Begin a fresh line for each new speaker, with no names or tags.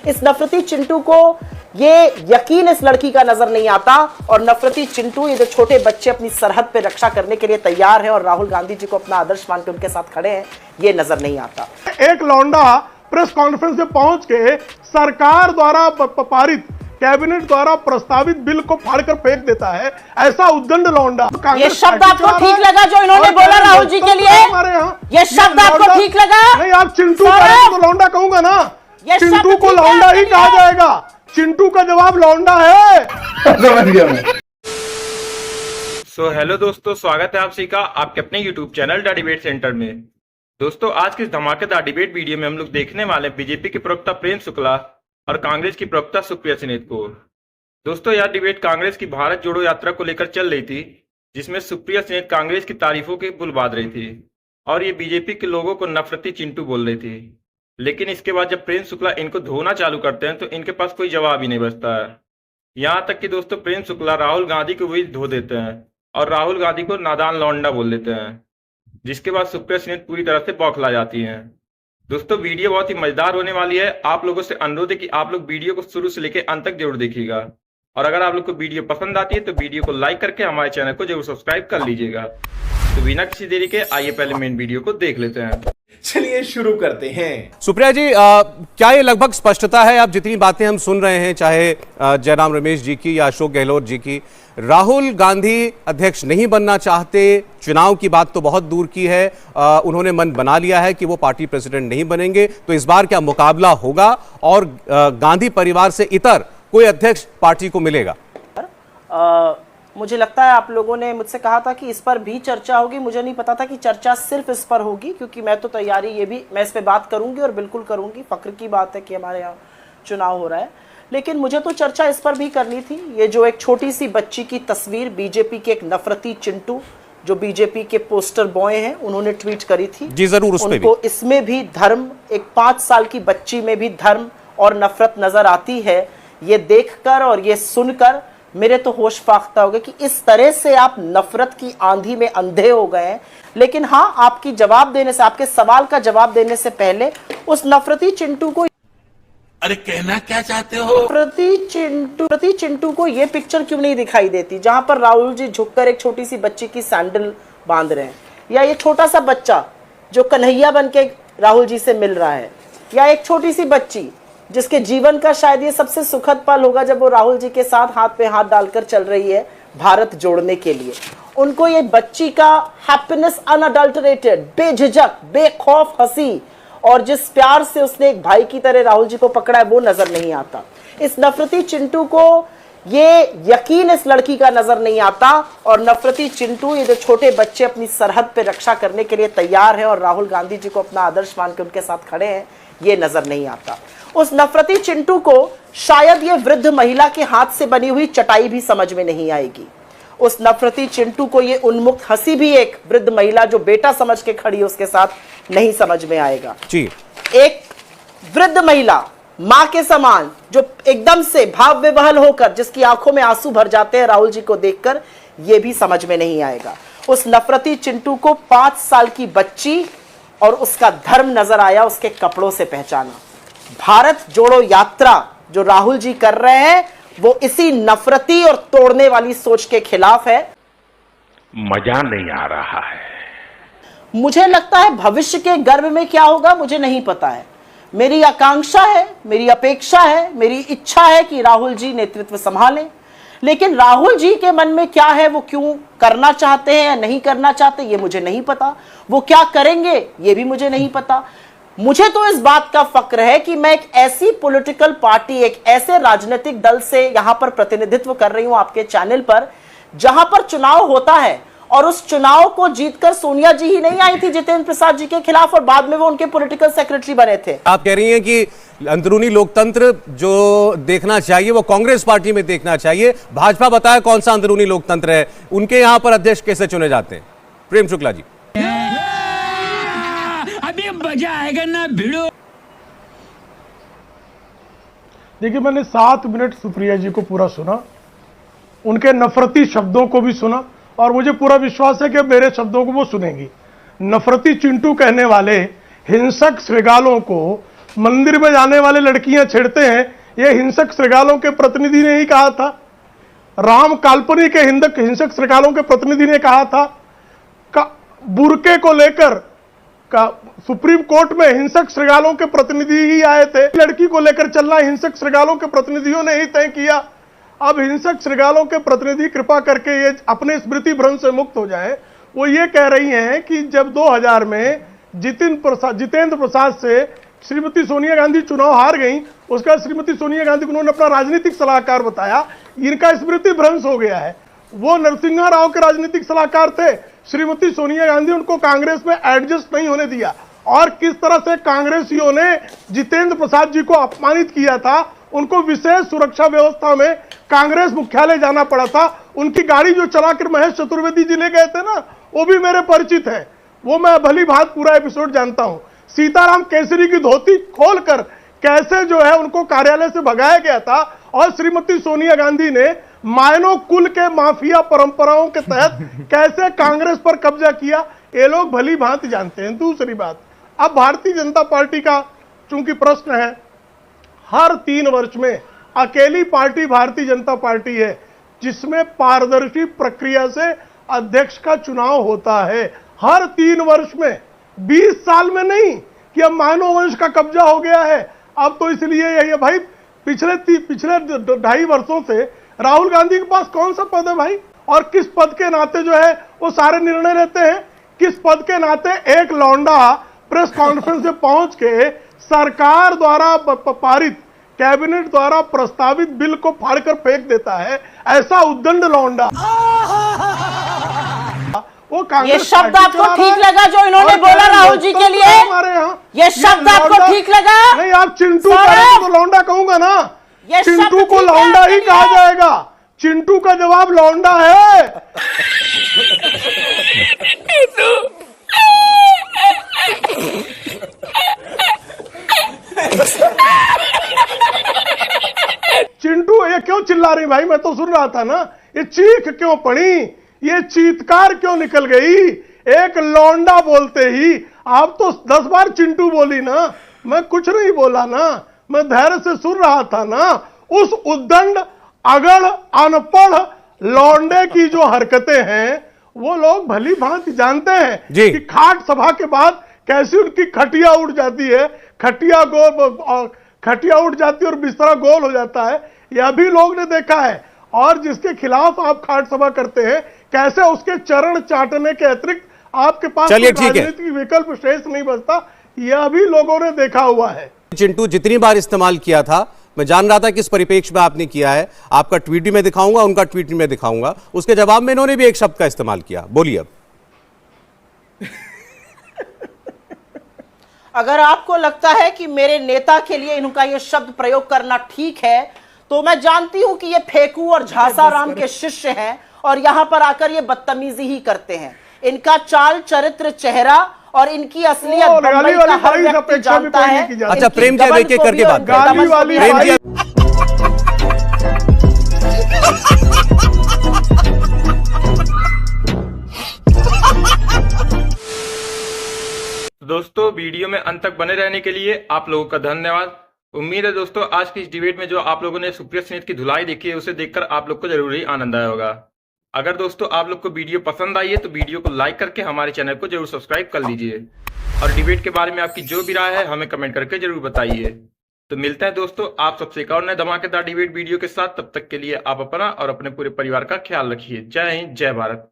इस नफरती चिंटू को ये यकीन इस लड़की का नजर नहीं आता, और नफरती चिंटू ये जो छोटे बच्चे अपनी सरहद पे रक्षा करने के लिए तैयार है और राहुल गांधी जी को अपना आदर्श मान के उनके साथ खड़े हैं, ये नजर नहीं आता।
एक लौंडा प्रेस कॉन्फ्रेंस में पहुंच के सरकार द्वारा पारित, कैबिनेट द्वारा प्रस्तावित बिल को फाड़कर फेंक देता है, ऐसा उद्दंड लौंडा।
ये शब्द आपको ठीक लगा जो इन्होंने बोला राहुल जी के लिए? ये शब्द आपको ठीक लगा?
नहीं, आप चिंटू को लौंडा कहूंगा ना, चिंटू को लौंडा ही कहा जाएगा। चिंटू का जवाब लौंडा है।
समझ गया मैं।
हेलो दोस्तों, स्वागत है आप सभी का आपके अपने YouTube channel the debate centre में। दोस्तों, आज के इस धमाकेदार डिबेट वीडियो में हम लोग देखने वाले हैं बीजेपी के प्रवक्ता प्रेम शुक्ला और कांग्रेस की प्रवक्ता सुप्रिया सिनेत को। दोस्तों, यह डिबेट कांग्रेस की भारत जोड़ो यात्रा को लेकर चल रही थी, जिसमें सुप्रिया सिनेत कांग्रेस की तारीफों के पुल बांध रही थी और ये बीजेपी के लोगों को नफरती चिंटू बोल रही थी। लेकिन इसके बाद जब प्रेम शुक्ला इनको धोना चालू करते हैं तो इनके पास कोई जवाब ही नहीं बचता है। यहाँ तक कि दोस्तों, प्रेम शुक्ला राहुल गांधी को भी धो देते हैं और राहुल गांधी को नादान लौंडा बोल देते हैं, जिसके बाद सुप्रिया सिनेत पूरी तरह से बौखला जाती हैं। दोस्तों, वीडियो बहुत ही मजेदार होने वाली है। आप लोगों से अनुरोध है कि आप लोग वीडियो को शुरू से लेकर अंत तक जरूर देखिएगा, और अगर आप लोग को वीडियो पसंद आती है तो वीडियो को लाइक करके हमारे चैनल को जरूर सब्सक्राइब कर लीजिएगा। तो बिना किसी देरी के आइए पहले मेन वीडियो को देख लेते हैं।
चलिए शुरू करते हैं।
सुप्रिया जी, क्या ये लगभग स्पष्टता है, आप जितनी बातें हम सुन रहे हैं, चाहे जयराम रमेश जी की या अशोक गहलोत जी की, राहुल गांधी अध्यक्ष नहीं बनना चाहते, चुनाव की बात तो बहुत दूर की है, उन्होंने मन बना लिया है कि वो पार्टी प्रेसिडेंट नहीं बनेंगे, तो इस बार क्या मुकाबला होगा और गांधी परिवार से इतर कोई अध्यक्ष पार्टी को मिलेगा?
मुझे लगता है आप लोगों ने मुझसे कहा था कि इस पर भी चर्चा होगी। मुझे नहीं पता था कि चर्चा सिर्फ इस पर होगी, क्योंकि मैं तो तैयारी ये भी मैं इस पे बात करूंगी और बिल्कुल करूंगी। फक्र की बात है कि हमारे यहाँ चुनाव हो रहा है, लेकिन मुझे तो चर्चा इस पर भी करनी थी। ये जो एक छोटी सी बच्ची की तस्वीर बीजेपी के एक नफरती चिंटू जो बीजेपी के पोस्टर बॉय हैं उन्होंने ट्वीट करी थी
जी, जरूर उस पे भी।
उनको इसमें भी धर्म, एक 5 साल की बच्ची में भी धर्म और नफरत नजर आती है। ये देखकर और ये सुनकर मेरे तो होश फाख्ता हो गए कि इस तरह से आप नफरत की आंधी में अंधे हो गए हैं। लेकिन हाँ, आपकी जवाब देने से, आपके सवाल का जवाब देने से पहले उस नफरती चिंटू को,
अरे कहना क्या चाहते हो?
नफरती चिंटू को ये पिक्चर क्यों नहीं दिखाई देती जहां पर राहुल जी झुककर एक छोटी सी बच्ची की सैंडल बांध रहे हैं, या ये छोटा सा बच्चा जो कन्हैया बन के राहुल जी से मिल रहा है, या एक छोटी सी बच्ची जिसके जीवन का शायद ये सबसे सुखद पल होगा जब वो राहुल जी के साथ हाथ पे हाथ डालकर चल रही है भारत जोड़ने के लिए। उनको ये बच्ची का हैप्पीनेस अनअडल्टरेटेड, बेझिझक, बेखौफ हंसी और जिस प्यार से उसने एक भाई की तरह राहुल जी को पकड़ा है वो नजर नहीं आता। इस नफरती चिंटू को ये यकीन इस लड़की का नजर नहीं आता, और नफरती चिंटू ये जो छोटे बच्चे अपनी सरहद पे रक्षा करने के लिए तैयार है और राहुल गांधी जी को अपना आदर्श मान के उनके साथ खड़े हैं, ये नजर नहीं आता। उस नफरती चिंटू को शायद ये वृद्ध महिला के हाथ से बनी हुई चटाई भी समझ में नहीं आएगी। उस नफरती चिंटू को ये उन्मुक्त हंसी भी एक वृद्ध महिला जो बेटा समझ के खड़ी है उसके साथ नहीं समझ में आएगा
जी।
एक वृद्ध महिला मां के समान जो एकदम से भाव विवहल होकर जिसकी आंखों में आंसू भर जाते हैं राहुल जी को देखकर, यह भी समझ में नहीं आएगा। उस नफरती चिंटू को 5 साल की बच्ची और उसका धर्म नजर आया, उसके कपड़ों से पहचाना। भारत जोड़ो यात्रा जो राहुल जी कर रहे हैं वो इसी नफरती और तोड़ने वाली सोच के खिलाफ है।
मजा नहीं आ रहा है।
मुझे लगता है भविष्य के गर्भ में क्या होगा मुझे नहीं पता है। मेरी आकांक्षा है, मेरी अपेक्षा है, मेरी इच्छा है कि राहुल जी नेतृत्व संभालें, लेकिन राहुल जी के मन में क्या है, वो क्यों करना चाहते हैं या नहीं करना चाहते, ये मुझे नहीं पता। वो क्या करेंगे ये भी मुझे नहीं पता। मुझे तो इस बात का फक्र है कि मैं एक ऐसी पॉलिटिकल पार्टी, एक ऐसे राजनीतिक दल से यहां पर प्रतिनिधित्व कर रही हूं आपके चैनल पर, जहां पर चुनाव होता है और उस चुनाव को जीतकर सोनिया जी ही नहीं आई थी जितेंद्र प्रसाद जी के खिलाफ, और बाद में वो उनके पॉलिटिकल सेक्रेटरी बने थे।
आप कह रही हैं कि अंदरूनी लोकतंत्र जो देखना चाहिए वो कांग्रेस पार्टी में देखना चाहिए। भाजपा बताया कौन सा अंदरूनी लोकतंत्र है, उनके यहां पर अध्यक्ष कैसे चुने जाते हैं? प्रेम शुक्ला जी।
अभी मजा आएगा ना भिड़ो।
देखिए, मैंने 7 मिनट सुप्रिया जी को पूरा सुना, उनके नफरती शब्दों को भी सुना, और मुझे पूरा विश्वास है कि मेरे शब्दों को वो सुनेंगी। नफरती चिंटू कहने वाले हिंसक श्रृगालों को मंदिर में जाने वाले लड़कियां छेड़ते हैं, ये हिंसक श्रृगालों के प्रतिनिधि ने ही कहा था। राम काल्पनिक हिंसक श्रृगालों के प्रतिनिधि ने कहा था। बुरके को लेकर सुप्रीम कोर्ट में हिंसक श्रृगालों के प्रतिनिधि ही आए थे। लड़की को लेकर चलना हिंसक श्रृगालों के प्रतिनिधियों ने ही तय किया। अब हिंसक श्रृगालों के प्रतिनिधि कृपा करके ये अपने स्मृति भ्रंश से मुक्त हो जाएं। वो ये कह रही हैं कि जब 2000 में जितेंद्र प्रसाद से श्रीमती सोनिया गांधी चुनाव हार गई, उसके बाद श्रीमती सोनिया गांधी को उन्होंने अपना राजनीतिक सलाहकार बताया। इनका स्मृति भ्रंश हो गया है। वो नरसिम्हा राव के राजनीतिक सलाहकार थे। श्रीमती सोनिया गांधी उनको कांग्रेस में एडजस्ट नहीं होने दिया, और किस तरह से कांग्रेसियों ने जितेंद्र प्रसाद जी को अपमानित किया था। उनको विशेष सुरक्षा व्यवस्था में कांग्रेस मुख्यालय जाना पड़ा था। उनकी गाड़ी जो चलाकर महेश चतुर्वेदी जी ले गए थे ना, वो भी मेरे परिचित है। वो मैं भली भांति पूरा एपिसोड जानता हूं। सीताराम केसरी की धोती खोलकर कैसे जो है उनको कार्यालय से भगाया गया था, और श्रीमती सोनिया गांधी ने मायनो कुल के माफिया परंपराओं के तहत कैसे कांग्रेस पर कब्जा किया, ये लोग भली भांति जानते हैं। दूसरी बात, अब भारतीय जनता पार्टी का चूंकि प्रश्न है, हर 3 वर्ष में अकेली पार्टी भारतीय जनता पार्टी है जिसमें पारदर्शी प्रक्रिया से अध्यक्ष का चुनाव होता है। हर 3 वर्ष में, 20 साल में नहीं कि अब मानव वंश का कब्जा हो गया है। अब तो इसलिए यही भाई, पिछले 2.5 वर्षों से राहुल गांधी के पास कौन सा पद है भाई, और किस पद के नाते जो है वो सारे निर्णय लेते हैं। किस पद के नाते एक लौंडा प्रेस कॉन्फ्रेंस में पहुंच के सरकार द्वारा पारित, कैबिनेट द्वारा प्रस्तावित बिल को फाड़कर फेंक देता है। ऐसा उद्दंड लौंडा वो कांग्रेस।
ये शब्द आपको ठीक लगा जो इन्होंने बोला राहुल जी के लिए?
हमारे यहाँ
ये शब्द आपको ठीक लगा?
नहीं, आप चिंटू तो लौंडा कहूंगा ना, चिंटू को लौंडा ही कहा जाएगा। चिंटू का जवाब लौंडा है। चिंटू, ये क्यों चिल्ला रही भाई? मैं तो सुन रहा था ना। ये चीख क्यों पड़ी, ये चीत्कार क्यों निकल गई? एक लौंडा बोलते ही आप तो 10 बार चिंटू बोली ना। मैं कुछ नहीं बोला ना, मैं धैर्य से सुन रहा था ना। उस उद्दंड, अगड़, अनपढ़ लौंडे की जो हरकतें हैं वो लोग भली भांति जानते हैं कि खाट सभा के बाद कैसी उनकी खटिया उड़ जाती है, खटिया उठ जाती है और बिस्तरा गोल हो जाता है। यह भी लोग ने देखा है। और जिसके खिलाफ आप खाट सभा करते हैं, कैसे उसके चरण चाटने के अतिरिक्त आपके पास राजनीतिक विकल्प शेष नहीं बचता, यह भी लोगों ने देखा हुआ है।
चिंटू जितनी बार इस्तेमाल किया था, मैं जान रहा था किस परिप्रेक्ष्य में आपने किया है। आपका ट्वीट भी मैं दिखाऊंगा, उनका ट्वीट भी मैं दिखाऊंगा। उसके जवाब में इन्होंने भी एक शब्द का इस्तेमाल किया। बोलिए अब।
अगर आपको लगता है कि मेरे नेता के लिए इनका यह शब्द प्रयोग करना ठीक है, तो मैं जानती हूं कि ये फेकू और झासाराम के शिष्य हैं और यहां पर आकर ये बदतमीजी ही करते हैं। इनका चाल, चरित्र, चेहरा और इनकी असलियत बम्बई का हर व्यक्ति जानता है।
अच्छा, प्रेम जी एक एक करके बात करें।
दोस्तों, वीडियो में अंत तक बने रहने के लिए आप लोगों का धन्यवाद। उम्मीद है दोस्तों आज की इस डिबेट में जो आप लोगों ने सुप्रिया सेनेट की धुलाई देखी है उसे देखकर आप लोग को जरूर ही आनंद आया होगा। अगर दोस्तों आप लोग को वीडियो पसंद आई है तो वीडियो को लाइक करके हमारे चैनल को जरूर सब्सक्राइब कर लीजिए, और डिबेट के बारे में आपकी जो भी राय है हमें कमेंट करके जरूर बताइए। तो मिलता है दोस्तों आप सबसे एक और नए धमाकेदार डिबेट वीडियो के साथ। तब तक के लिए आप अपना और अपने पूरे परिवार का ख्याल रखिए। जय हिंद, जय भारत।